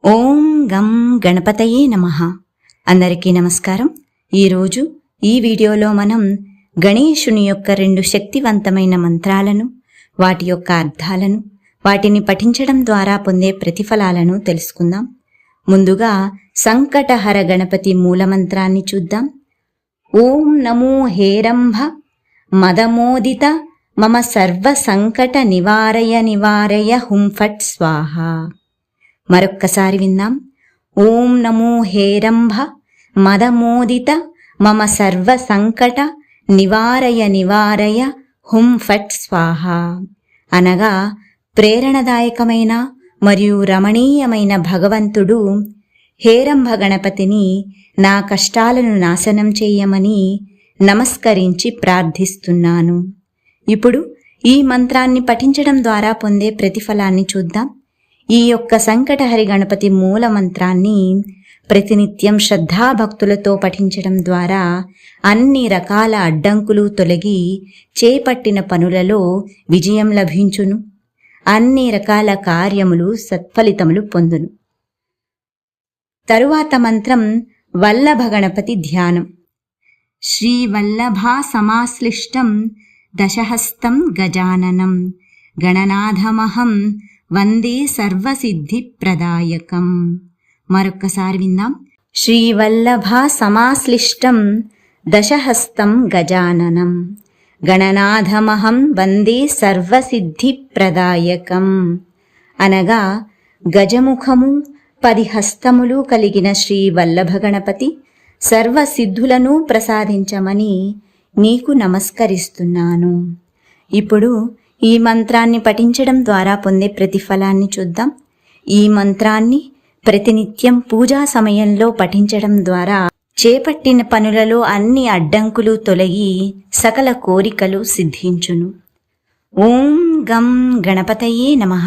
ఓం గం గణపతయే నమః. అందరికీ నమస్కారం. ఈరోజు ఈ వీడియోలో మనం గణేశుని యొక్క 2 శక్తివంతమైన మంత్రాలను, వాటి యొక్క అర్థాలను, వాటిని పఠించడం ద్వారా పొందే ప్రతిఫలాలను తెలుసుకుందాం. ముందుగా సంకటహర గణపతి మూలమంత్రాన్ని చూద్దాం. ఓం నమో హేరంభ మదమోదిత మమ సర్వ సంకట నివారయ నివారయ హుం ఫట్ స్వాహ. మరొక్కసారి విందాం. ఓం నమో హేరంభ మదమోదిత మమ సర్వ సంకట నివారయ నివారయ హుం ఫట్ స్వాహ. అనగా ప్రేరణదాయకమైన మరియు రమణీయమైన భగవంతుడు హేరంభ గణపతిని నా కష్టాలను నాశనం చేయమని నమస్కరించి ప్రార్థిస్తున్నాను. ఇప్పుడు ఈ మంత్రాన్ని పఠించడం ద్వారా పొందే ప్రతిఫలాన్ని చూద్దాం. ఈ యొక్క సంకటహరి గణపతి మూల మంత్రాన్ని ప్రతినిత్యం శ్రద్ధాభక్తులతో పఠించడం ద్వారా అన్ని రకాల అడ్డంకులు తొలగి చేపట్టిన పనులలో విజయం లభించును. అన్ని రకాల కార్యములు సత్ఫలితములు పొందును. తరువాత మంత్రం వల్లభ గణపతి ధ్యానం. శ్రీ వల్లభా సమాశ్లిష్టం దశహస్తం గజాననం గణనాథమహం వందే సర్వసిద్ధి ప్రదాయకం. మరొక్కసారి విందాం. శ్రీవల్లభా సమాశ్లిష్టం దశహస్తం గజాననం గణనాథమహం వందే సర్వసిద్ధి ప్రదాయకం. అనగా గజముఖము 10 హస్తములు కలిగిన శ్రీ వల్లభ గణపతి సర్వసిద్ధులను ప్రసాదించమని నీకు నమస్కరిస్తున్నాను. ఇప్పుడు ఈ మంత్రాన్ని పఠించడం ద్వారా పొందే ప్రతిఫలాన్ని చూద్దాం. ఈ మంత్రాన్ని ప్రతినిత్యం పూజా సమయంలో పఠించడం ద్వారా చేపట్టిన పనులలో అన్ని అడ్డంకులు తొలగి సకల కోరికలు సిద్ధించును. ఓం గం గణపతయే నమః.